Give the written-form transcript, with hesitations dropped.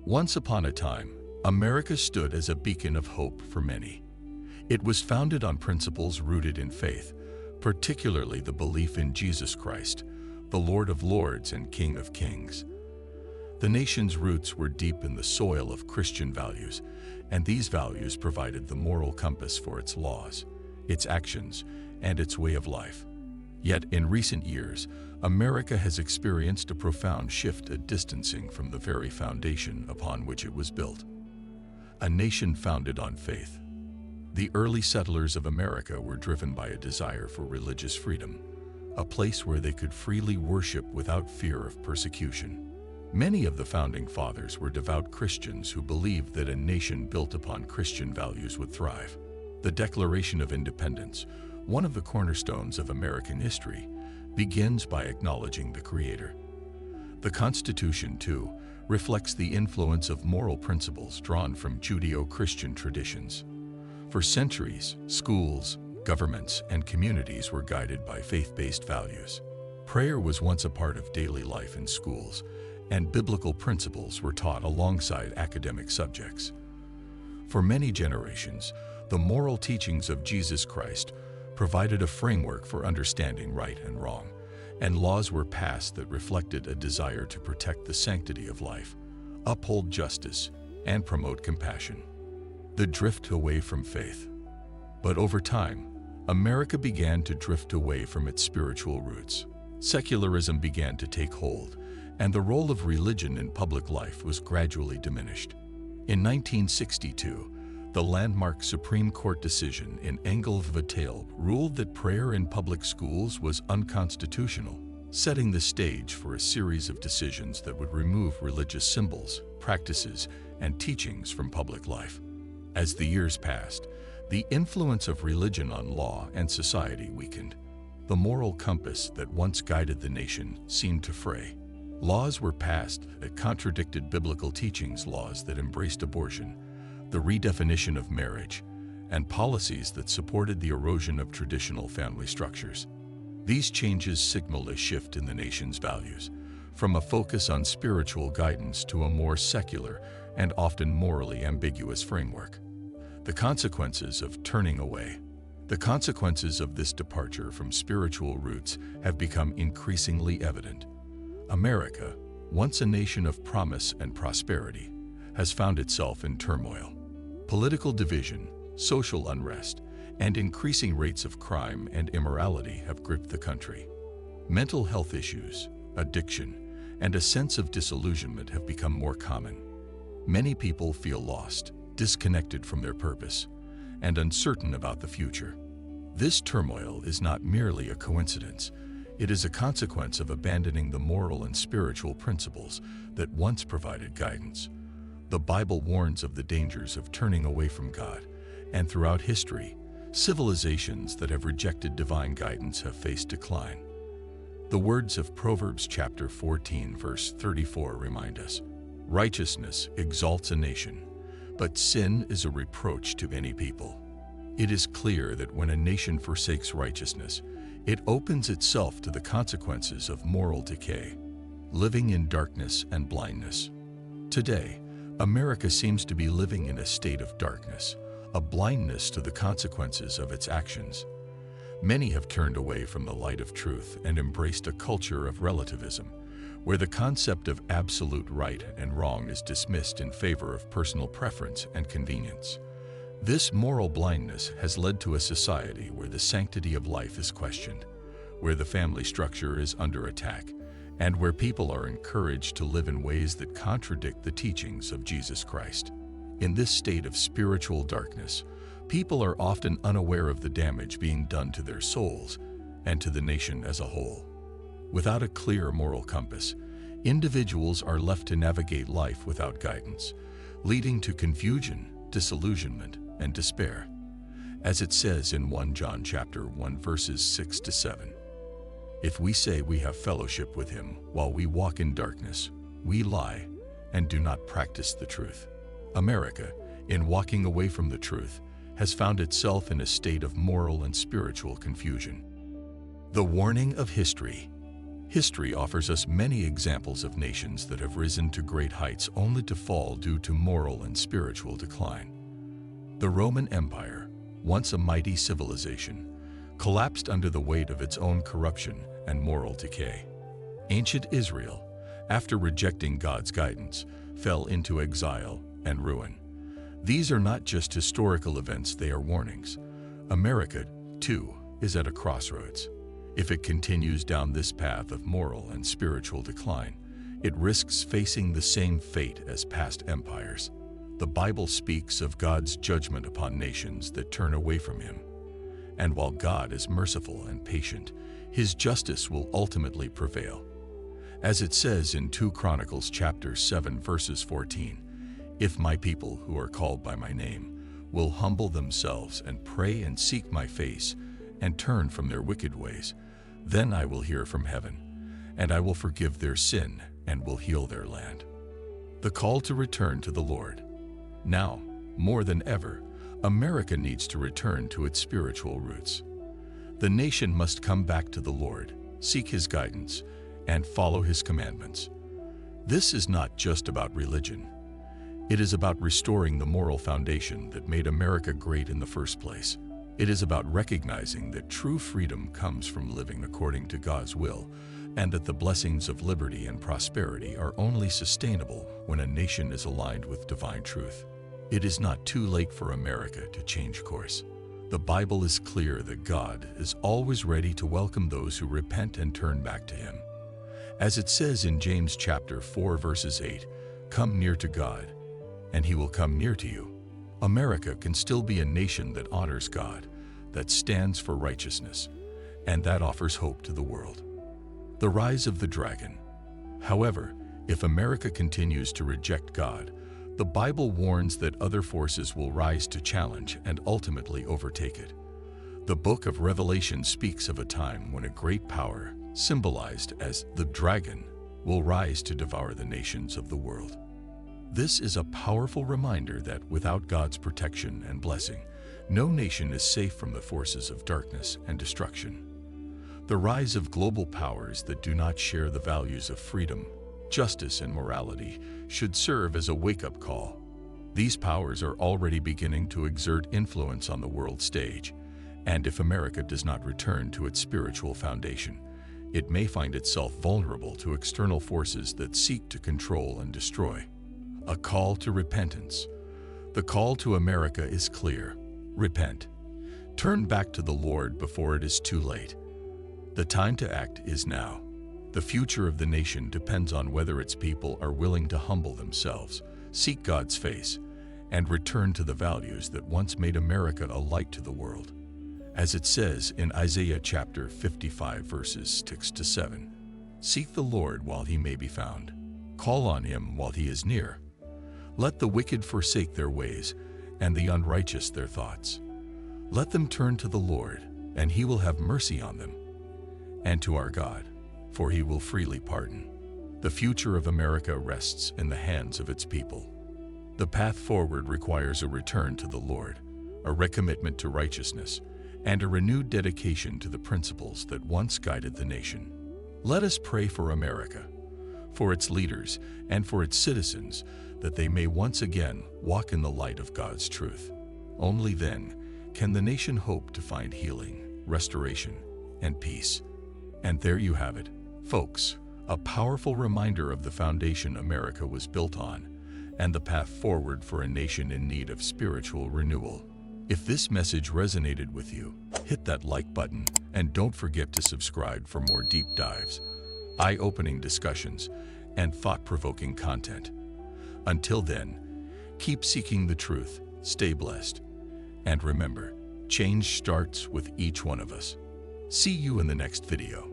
Once upon a time, America stood as a beacon of hope for many. It was founded on principles rooted in faith, particularly the belief in Jesus Christ, the Lord of Lords and King of Kings. The nation's roots were deep in the soil of Christian values, and these values provided the moral compass for its laws, its actions, and its way of life. Yet in recent years, America has experienced a profound shift, a distancing from the very foundation upon which it was built. A nation founded on faith. The early settlers of America were driven by a desire for religious freedom, a place where they could freely worship without fear of persecution. Many of the founding fathers were devout Christians who believed that a nation built upon Christian values would thrive. The Declaration of Independence, one of the cornerstones of American history, begins by acknowledging the Creator. The Constitution, too, reflects the influence of moral principles drawn from Judeo-Christian traditions. For centuries, schools, governments, and communities were guided by faith-based values. Prayer was once a part of daily life in schools, and biblical principles were taught alongside academic subjects. For many generations, the moral teachings of Jesus Christ provided a framework for understanding right and wrong, and laws were passed that reflected a desire to protect the sanctity of life, uphold justice, and promote compassion. The drift away from faith. But over time, America began to drift away from its spiritual roots. Secularism began to take hold, and the role of religion in public life was gradually diminished. In 1962, the landmark Supreme Court decision in Engel v. Vatale ruled that prayer in public schools was unconstitutional, setting the stage for a series of decisions that would remove religious symbols, practices, and teachings from public life. As the years passed, the influence of religion on law and society weakened. The moral compass that once guided the nation seemed to fray. Laws were passed that contradicted biblical teachings, laws that embraced abortion, the redefinition of marriage, and policies that supported the erosion of traditional family structures. These changes signaled a shift in the nation's values, from a focus on spiritual guidance to a more secular and often morally ambiguous framework. The consequences of turning away. The consequences of this departure from spiritual roots have become increasingly evident. America, once a nation of promise and prosperity, has found itself in turmoil. Political division, social unrest, and increasing rates of crime and immorality have gripped the country. Mental health issues, addiction, and a sense of disillusionment have become more common. Many people feel lost, disconnected from their purpose, and uncertain about the future. This turmoil is not merely a coincidence. It is a consequence of abandoning the moral and spiritual principles that once provided guidance. The Bible warns of the dangers of turning away from God, and throughout history, civilizations that have rejected divine guidance have faced decline. The words of Proverbs chapter 14, verse 34 remind us, "Righteousness exalts a nation, but sin is a reproach to any people." It is clear that when a nation forsakes righteousness, it opens itself to the consequences of moral decay, living in darkness and blindness. Today, America seems to be living in a state of darkness, a blindness to the consequences of its actions. Many have turned away from the light of truth and embraced a culture of relativism, where the concept of absolute right and wrong is dismissed in favor of personal preference and convenience. This moral blindness has led to a society where the sanctity of life is questioned, where the family structure is under attack, and where people are encouraged to live in ways that contradict the teachings of Jesus Christ. In this state of spiritual darkness, people are often unaware of the damage being done to their souls and to the nation as a whole. Without a clear moral compass, individuals are left to navigate life without guidance, leading to confusion, disillusionment, and despair. As it says in 1 John chapter 1 verses 6 to 7, "If we say we have fellowship with him while we walk in darkness, we lie and do not practice the truth." America, in walking away from the truth, has found itself in a state of moral and spiritual confusion. The warning of history. History offers us many examples of nations that have risen to great heights only to fall due to moral and spiritual decline. The Roman Empire, once a mighty civilization, collapsed under the weight of its own corruption and moral decay. Ancient Israel, after rejecting God's guidance, fell into exile and ruin. These are not just historical events, they are warnings. America, too, is at a crossroads. If it continues down this path of moral and spiritual decline, it risks facing the same fate as past empires. The Bible speaks of God's judgment upon nations that turn away from Him. And while God is merciful and patient, His justice will ultimately prevail. As it says in 2 Chronicles chapter 7 verses 14, "If my people who are called by my name will humble themselves and pray and seek my face and turn from their wicked ways, then I will hear from heaven, and I will forgive their sin and will heal their land." The call to return to the Lord. Now, more than ever, America needs to return to its spiritual roots. The nation must come back to the Lord, seek His guidance, and follow His commandments. This is not just about religion. It is about restoring the moral foundation that made America great in the first place. It is about recognizing that true freedom comes from living according to God's will, and that the blessings of liberty and prosperity are only sustainable when a nation is aligned with divine truth. It is not too late for America to change course. The Bible is clear that God is always ready to welcome those who repent and turn back to Him. As it says in James chapter 4 verses 8, "Come near to God, and He will come near to you." America can still be a nation that honors God, that stands for righteousness, and that offers hope to the world. The rise of the dragon. However, if America continues to reject God, the Bible warns that other forces will rise to challenge and ultimately overtake it. The book of Revelation speaks of a time when a great power, symbolized as the dragon, will rise to devour the nations of the world. This is a powerful reminder that without God's protection and blessing, no nation is safe from the forces of darkness and destruction. The rise of global powers that do not share the values of freedom, justice, and morality should serve as a wake-up call. These powers are already beginning to exert influence on the world stage, and if America does not return to its spiritual foundation, it may find itself vulnerable to external forces that seek to control and destroy. A call to repentance. The call to America is clear. Repent. Turn back to the Lord before it is too late. The time to act is now. The future of the nation depends on whether its people are willing to humble themselves, seek God's face, and return to the values that once made America a light to the world. As it says in Isaiah chapter 55 verses 6 to 7, "Seek the Lord while He may be found. Call on Him while He is near. Let the wicked forsake their ways, and the unrighteous their thoughts. Let them turn to the Lord, and He will have mercy on them, and to our God, for He will freely pardon." The future of America rests in the hands of its people. The path forward requires a return to the Lord, a recommitment to righteousness, and a renewed dedication to the principles that once guided the nation. Let us pray for America, for its leaders, and for its citizens, that they may once again walk in the light of God's truth. Only then can the nation hope to find healing, restoration, and peace. And there you have it, folks, a powerful reminder of the foundation America was built on, and the path forward for a nation in need of spiritual renewal. If this message resonated with you, hit that like button, and don't forget to subscribe for more deep dives, eye-opening discussions, and thought-provoking content. Until then, keep seeking the truth, stay blessed, and remember, change starts with each one of us. See you in the next video.